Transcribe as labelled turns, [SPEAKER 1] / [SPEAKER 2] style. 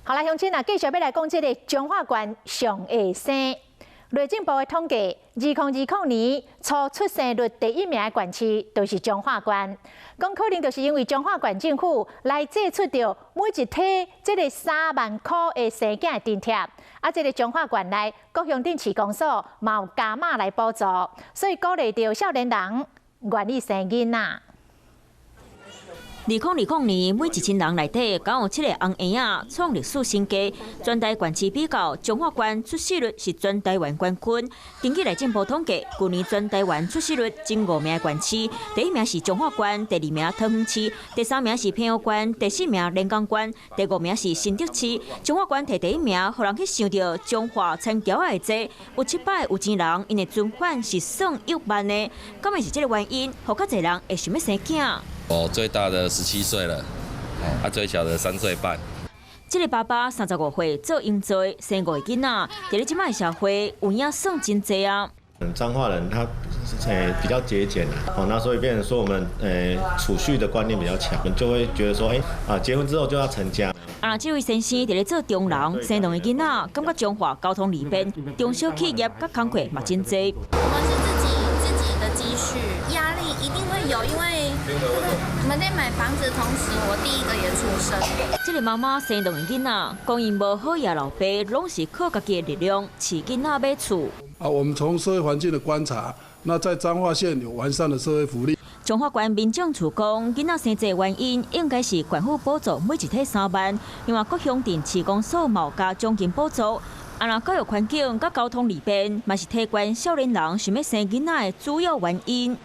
[SPEAKER 1] 好啦，乡亲啊，继续要来讲这个彰化县上下生。内政部的统计，2020年初出生率第1名的县市就是彰化县。讲可能就是因为彰化县政府来借出着每一体这个3万块的生囝的津贴，啊，这个彰化县内各乡镇市公所嘛有加码来补助，所以鼓励着少年人愿意生囡仔。
[SPEAKER 2] 2020年，每1000人内底，敢有7个红婴仔创历史新低。全台县市比较，彰化县出生率是全台湾冠军。根据内政部统计，去年全台湾出生率前5名县市，第1名是彰化县，第2名桃园市，第3名是平湖县，第4名连江县，第5名是新竹市。彰化县摕第1名，互人去想到彰化田桥的多，有700有钱人，因的存款是算1万的，敢会是这个原因，互较侪人会想要生囝？
[SPEAKER 3] 我最大的17岁了，最小的3岁半。
[SPEAKER 2] 这个爸爸35岁做英做生5个囡仔，在咧即摆社会有影算真侪啊。
[SPEAKER 4] 彰化人他比较节俭那所以变成说我们储蓄的观念比较强，就会觉得说结婚之后就要成家。
[SPEAKER 2] 这位先生在咧做中人，生2个囡仔，感觉彰化交通利便，中小企业甲工课嘛真侪。
[SPEAKER 5] 我们是自己的积蓄，压力一定会有，因为我们在买房子的同时，我第1个也出生。
[SPEAKER 2] 这个妈妈生2个囡仔，讲因无好养老爸，拢是靠家己的力量饲囡仔买厝。
[SPEAKER 6] 我们从社会环境的观察，那在彰化县有完善的社会福利。
[SPEAKER 2] 彰化县民政处讲，囡仔生这原因应该是县府补助每一体3万，另外各乡镇市公所有加奖金补助。若教育环境甲交通利便，嘛是提悬少年人想要生囡仔的主要原因。